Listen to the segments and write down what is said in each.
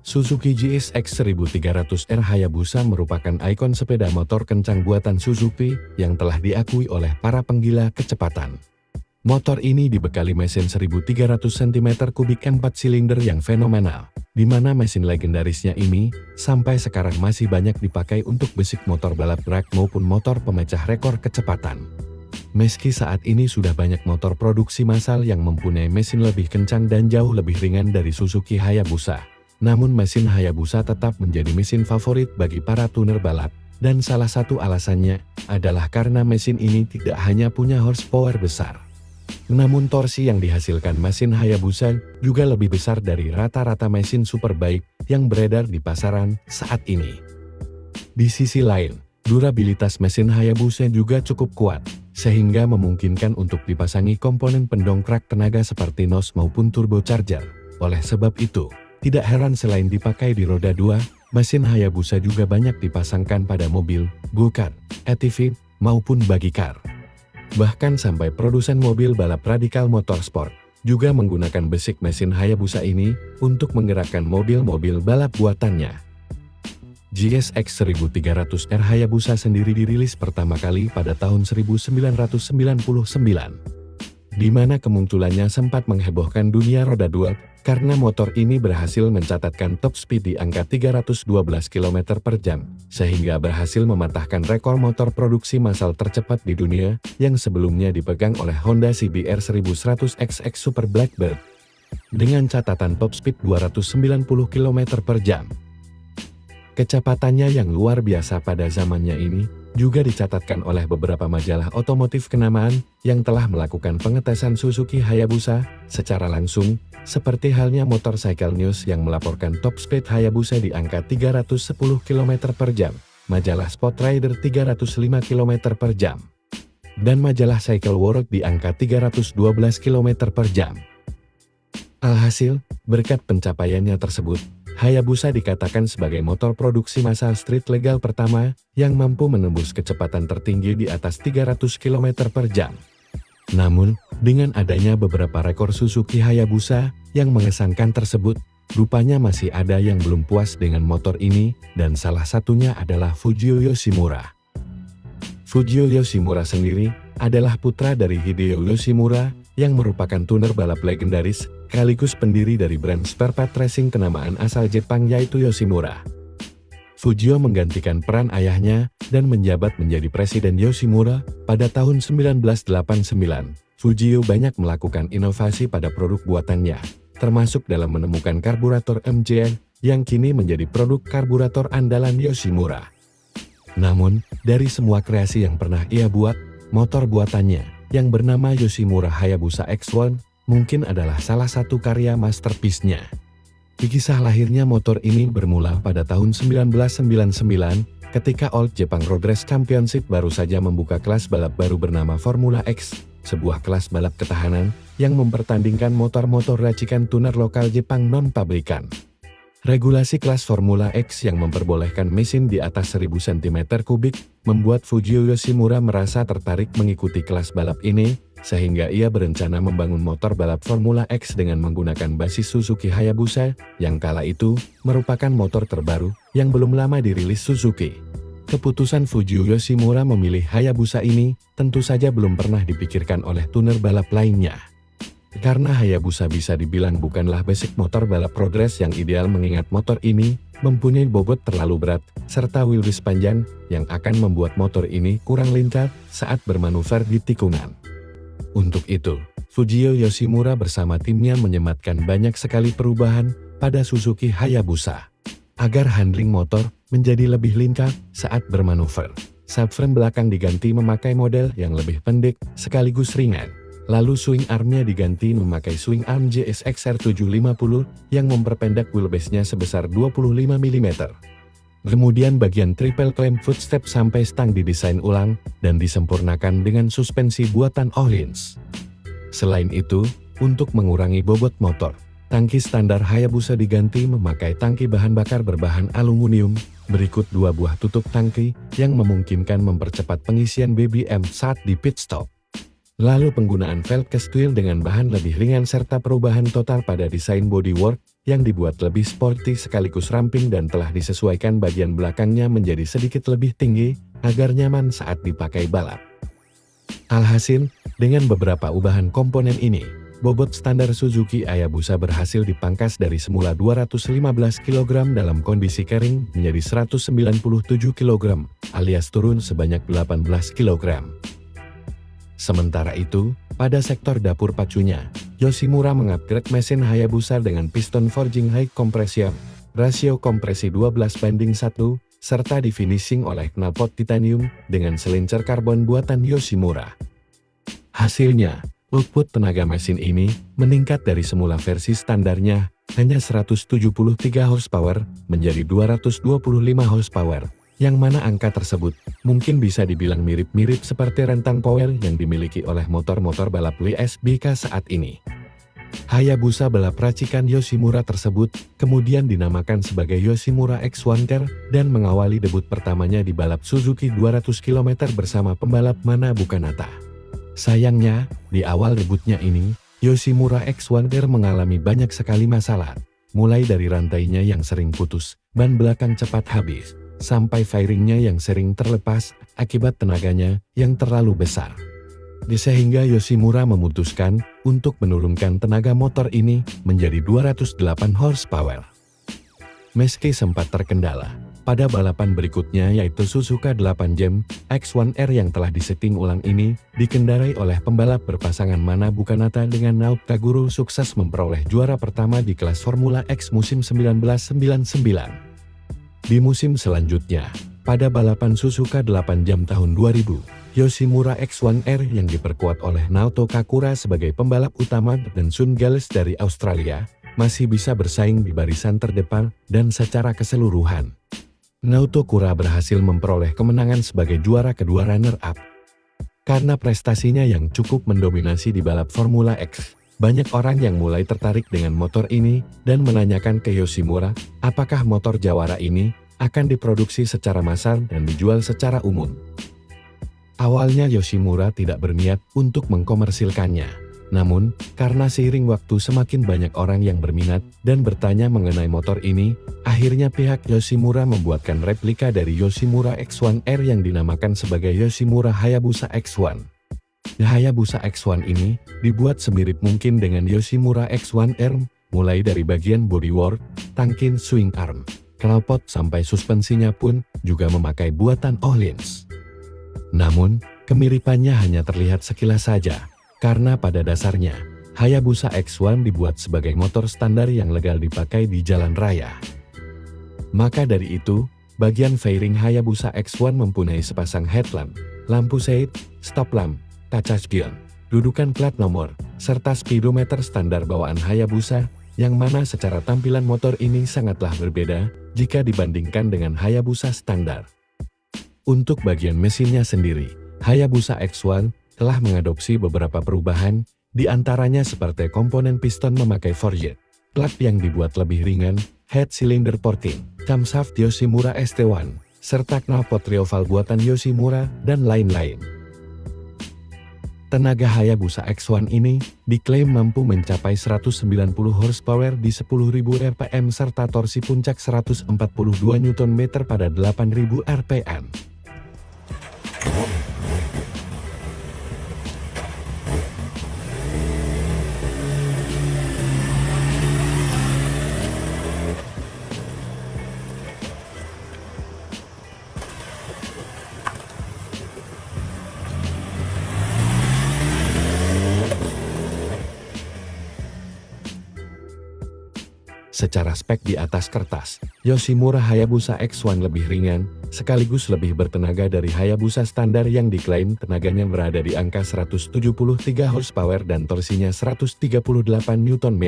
Suzuki GSX 1300R Hayabusa merupakan ikon sepeda motor kencang buatan Suzuki yang telah diakui oleh para penggila kecepatan. Motor ini dibekali mesin 1300 cm3 4 silinder yang fenomenal, di mana mesin legendarisnya ini sampai sekarang masih banyak dipakai untuk besik motor balap drag maupun motor pemecah rekor kecepatan. Meski saat ini sudah banyak motor produksi massal yang mempunyai mesin lebih kencang dan jauh lebih ringan dari Suzuki Hayabusa, namun mesin Hayabusa tetap menjadi mesin favorit bagi para tuner balap, dan salah satu alasannya adalah karena mesin ini tidak hanya punya horsepower besar, namun torsi yang dihasilkan mesin Hayabusa juga lebih besar dari rata-rata mesin superbike yang beredar di pasaran saat ini. Di sisi lain, durabilitas mesin Hayabusa juga cukup kuat, sehingga memungkinkan untuk dipasangi komponen pendongkrak tenaga seperti NOS maupun turbocharger. Oleh sebab itu, tidak heran selain dipakai di roda 2, mesin Hayabusa juga banyak dipasangkan pada mobil, go-kart, ATV, maupun buggy car. Bahkan sampai produsen mobil balap Radical Motorsport juga menggunakan basic mesin Hayabusa ini untuk menggerakkan mobil-mobil balap buatannya. GSX 1300R Hayabusa sendiri dirilis pertama kali pada tahun 1999, di mana kemunculannya sempat menghebohkan dunia roda 2 karena motor ini berhasil mencatatkan top speed di angka 312 km per jam, sehingga berhasil mematahkan rekor motor produksi massal tercepat di dunia yang sebelumnya dipegang oleh Honda CBR 1100XX Super Blackbird dengan catatan top speed 290 km per jam. Kecepatannya yang luar biasa pada zamannya ini juga dicatatkan oleh beberapa majalah otomotif kenamaan yang telah melakukan pengetesan Suzuki Hayabusa secara langsung, seperti halnya Motorcycle News yang melaporkan top speed Hayabusa di angka 310 km per jam, majalah Sport Rider 305 km per jam, dan majalah Cycle World di angka 312 km per jam. Alhasil, berkat pencapaiannya tersebut, Hayabusa dikatakan sebagai motor produksi massal street legal pertama yang mampu menembus kecepatan tertinggi di atas 300 km per jam. Namun, dengan adanya beberapa rekor Suzuki Hayabusa yang mengesankan tersebut, rupanya masih ada yang belum puas dengan motor ini, dan salah satunya adalah Fujio Yoshimura. Fujio Yoshimura sendiri adalah putra dari Hideo Yoshimura yang merupakan tuner balap legendaris, sekaligus pendiri dari brand spare part racing kenamaan asal Jepang yaitu Yoshimura. Fujio menggantikan peran ayahnya dan menjabat menjadi Presiden Yoshimura pada tahun 1989. Fujio banyak melakukan inovasi pada produk buatannya, termasuk dalam menemukan karburator MJN yang kini menjadi produk karburator andalan Yoshimura. Namun, dari semua kreasi yang pernah ia buat, motor buatannya yang bernama Yoshimura Hayabusa X1 mungkin adalah salah satu karya masterpiece-nya. Kisah lahirnya motor ini bermula pada tahun 1999 ketika All Japan Road Race Championship baru saja membuka kelas balap baru bernama Formula X, sebuah kelas balap ketahanan yang mempertandingkan motor-motor racikan tuner lokal Jepang non-pabrikan. Regulasi kelas Formula X yang memperbolehkan mesin di atas 1000 cm3 membuat Fujio Yoshimura merasa tertarik mengikuti kelas balap ini, sehingga ia berencana membangun motor balap Formula X dengan menggunakan basis Suzuki Hayabusa, yang kala itu merupakan motor terbaru yang belum lama dirilis Suzuki. Keputusan Fujio Yoshimura memilih Hayabusa ini tentu saja belum pernah dipikirkan oleh tuner balap lainnya. Karena Hayabusa bisa dibilang bukanlah basic motor balap road race yang ideal mengingat motor ini mempunyai bobot terlalu berat, serta wheelbase panjang yang akan membuat motor ini kurang lincah saat bermanuver di tikungan. Untuk itu, Fujio Yoshimura bersama timnya menyematkan banyak sekali perubahan pada Suzuki Hayabusa agar handling motor menjadi lebih lincah saat bermanuver. Subframe belakang diganti memakai model yang lebih pendek sekaligus ringan. Lalu swing armnya diganti memakai swing arm JSX R750 yang memperpendek wheelbase-nya sebesar 25 mm. Kemudian bagian triple clamp footstep sampai stang didesain ulang dan disempurnakan dengan suspensi buatan Öhlins. Selain itu, untuk mengurangi bobot motor, tangki standar Hayabusa diganti memakai tangki bahan bakar berbahan aluminium, berikut 2 buah tutup tangki yang memungkinkan mempercepat pengisian BBM saat di pit stop. Lalu penggunaan velg cast wheel dengan bahan lebih ringan serta perubahan total pada desain bodywork yang dibuat lebih sporty sekaligus ramping dan telah disesuaikan bagian belakangnya menjadi sedikit lebih tinggi agar nyaman saat dipakai balap. Alhasil, dengan beberapa ubahan komponen ini, bobot standar Suzuki Hayabusa berhasil dipangkas dari semula 215 kg dalam kondisi kering menjadi 197 kg, alias turun sebanyak 18 kg. Sementara itu, pada sektor dapur pacunya, Yoshimura mengupgrade mesin Hayabusa dengan piston forging high compression, rasio kompresi 12:1, serta di finishing oleh knalpot titanium dengan selincer karbon buatan Yoshimura. Hasilnya, output tenaga mesin ini meningkat dari semula versi standarnya hanya 173 horsepower menjadi 225 horsepower. Yang mana angka tersebut mungkin bisa dibilang mirip-mirip seperti rentang power yang dimiliki oleh motor-motor balap WSBK saat ini. Hayabusa balap racikan Yoshimura tersebut kemudian dinamakan sebagai Yoshimura X1R dan mengawali debut pertamanya di balap Suzuki 200 km bersama pembalap Manabu Kanata. Sayangnya, di awal debutnya ini, Yoshimura X1R mengalami banyak sekali masalah, mulai dari rantainya yang sering putus, ban belakang cepat habis, sampai fairingnya yang sering terlepas akibat tenaganya yang terlalu besar. Sehingga Yoshimura memutuskan untuk menurunkan tenaga motor ini menjadi 208 horsepower. Meski sempat terkendala, pada balapan berikutnya yaitu Suzuka 8 Jam X1R yang telah disetting ulang ini dikendarai oleh pembalap berpasangan Manabu Kanata dengan Naoki Kaguro sukses memperoleh juara pertama di kelas Formula X musim 1999. Di musim selanjutnya, pada balapan Suzuka 8 Jam tahun 2000, Yoshimura X1R yang diperkuat oleh Naoto Kakura sebagai pembalap utama dan Sun Gales dari Australia, masih bisa bersaing di barisan terdepan dan secara keseluruhan. Naoto Kakura berhasil memperoleh kemenangan sebagai juara kedua runner-up. Karena prestasinya yang cukup mendominasi di balap Formula X, banyak orang yang mulai tertarik dengan motor ini dan menanyakan ke Yoshimura, apakah motor jawara ini akan diproduksi secara massal dan dijual secara umum. Awalnya Yoshimura tidak berniat untuk mengkomersilkannya. Namun, karena seiring waktu semakin banyak orang yang berminat dan bertanya mengenai motor ini, akhirnya pihak Yoshimura membuatkan replika dari Yoshimura X1R yang dinamakan sebagai Yoshimura Hayabusa X1. Hayabusa X1 ini dibuat semirip mungkin dengan Yoshimura X1R, mulai dari bagian bodywork, tangkin swing arm, knalpot sampai suspensinya pun juga memakai buatan Öhlins. Namun, kemiripannya hanya terlihat sekilas saja, karena pada dasarnya, Hayabusa X1 dibuat sebagai motor standar yang legal dipakai di jalan raya. Maka dari itu, bagian fairing Hayabusa X1 mempunyai sepasang headlamp, lampu shade, stop lamp, kaca spion, dudukan plat nomor, serta speedometer standar bawaan Hayabusa, yang mana secara tampilan motor ini sangatlah berbeda jika dibandingkan dengan Hayabusa standar. Untuk bagian mesinnya sendiri, Hayabusa X1 telah mengadopsi beberapa perubahan, di antaranya seperti komponen piston memakai forged, plug yang dibuat lebih ringan, head cylinder porting, camshaft Yoshimura ST1, serta knalpot Rioval buatan Yoshimura, dan lain-lain. Tenaga Hayabusa X1 ini diklaim mampu mencapai 190 horsepower di 10.000 rpm serta torsi puncak 142 Nm pada 8.000 rpm. Secara spek di atas kertas, Yoshimura Hayabusa X1 lebih ringan, sekaligus lebih bertenaga dari Hayabusa standar yang diklaim tenaganya berada di angka 173 horsepower dan torsinya 138 Nm.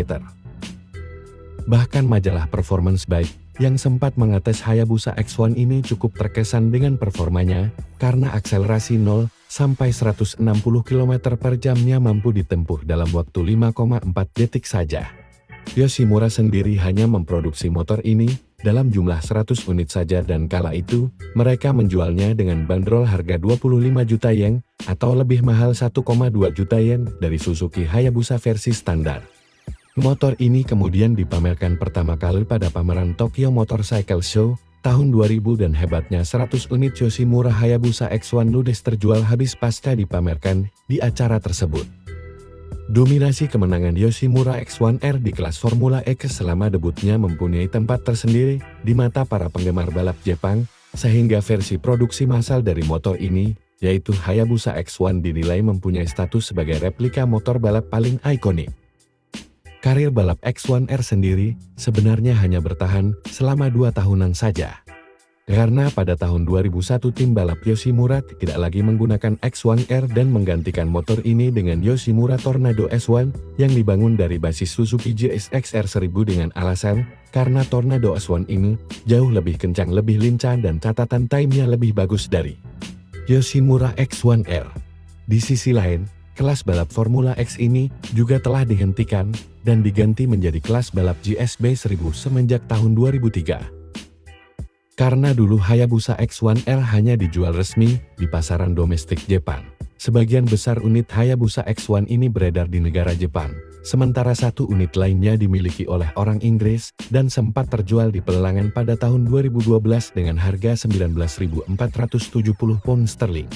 Bahkan majalah Performance Bike yang sempat mengetes Hayabusa X1 ini cukup terkesan dengan performanya, karena akselerasi 0 sampai 160 km per jamnya mampu ditempuh dalam waktu 5,4 detik saja. Yoshimura sendiri hanya memproduksi motor ini dalam jumlah 100 unit saja dan kala itu, mereka menjualnya dengan bandrol harga 25 juta yen, atau lebih mahal 1,2 juta yen dari Suzuki Hayabusa versi standar. Motor ini kemudian dipamerkan pertama kali pada pameran Tokyo Motorcycle Show tahun 2000 dan hebatnya 100 unit Yoshimura Hayabusa X1 ludes terjual habis pasca dipamerkan di acara tersebut. Dominasi kemenangan Yoshimura X1R di kelas Formula X selama debutnya mempunyai tempat tersendiri di mata para penggemar balap Jepang, sehingga versi produksi massal dari motor ini, yaitu Hayabusa X1 dinilai mempunyai status sebagai replika motor balap paling ikonik. Karir balap X1R sendiri sebenarnya hanya bertahan selama 2 tahunan saja. Karena pada tahun 2001 tim balap Yoshimura tidak lagi menggunakan X1R dan menggantikan motor ini dengan Yoshimura Tornado S1 yang dibangun dari basis Suzuki GSX-R 1000 dengan alasan karena Tornado S1 ini jauh lebih kencang, lebih lincah dan catatan time-nya lebih bagus dari Yoshimura X1R. Di sisi lain, kelas balap Formula X ini juga telah dihentikan dan diganti menjadi kelas balap GSB 1000 semenjak tahun 2003. Karena dulu Hayabusa X1R hanya dijual resmi di pasaran domestik Jepang. Sebagian besar unit Hayabusa X1 ini beredar di negara Jepang, sementara 1 unit lainnya dimiliki oleh orang Inggris dan sempat terjual di pelelangan pada tahun 2012 dengan harga 19.470 pound sterling.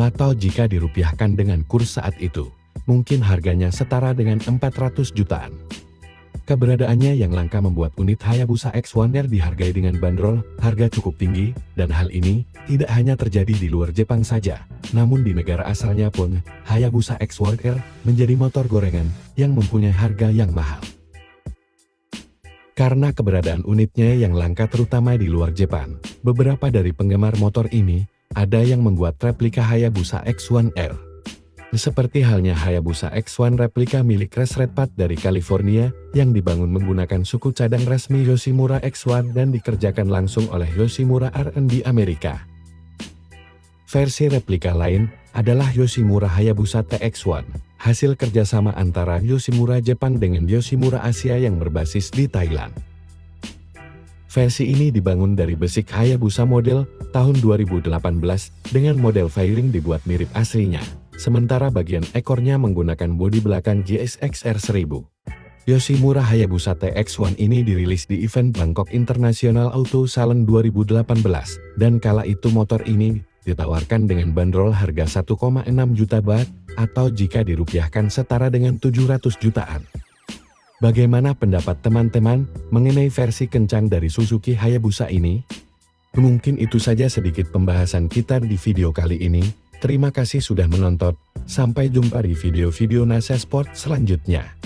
Atau jika dirupiahkan dengan kurs saat itu, mungkin harganya setara dengan 400 jutaan. Keberadaannya yang langka membuat unit Hayabusa X1R dihargai dengan bandrol harga cukup tinggi, dan hal ini tidak hanya terjadi di luar Jepang saja, namun di negara asalnya pun, Hayabusa X1R menjadi motor gorengan yang mempunyai harga yang mahal. Karena keberadaan unitnya yang langka terutama di luar Jepang, beberapa dari penggemar motor ini, ada yang membuat replika Hayabusa X1R. Seperti halnya Hayabusa X1 replika milik Crash Redpath dari California yang dibangun menggunakan suku cadang resmi Yoshimura X1 dan dikerjakan langsung oleh Yoshimura R&D di Amerika. Versi replika lain adalah Yoshimura Hayabusa TX1, hasil kerjasama antara Yoshimura Jepang dengan Yoshimura Asia yang berbasis di Thailand. Versi ini dibangun dari basic Hayabusa model tahun 2018 dengan model fairing dibuat mirip aslinya. Sementara bagian ekornya menggunakan bodi belakang GSX-R 1000. Yoshimura Hayabusa TX1 ini dirilis di event Bangkok International Auto Salon 2018, dan kala itu motor ini ditawarkan dengan bandrol harga 1,6 juta baht, atau jika dirupiahkan setara dengan 700 jutaan. Bagaimana pendapat teman-teman mengenai versi kencang dari Suzuki Hayabusa ini? Mungkin itu saja sedikit pembahasan kita di video kali ini. Terima kasih sudah menonton, sampai jumpa di video-video NASA Sport selanjutnya.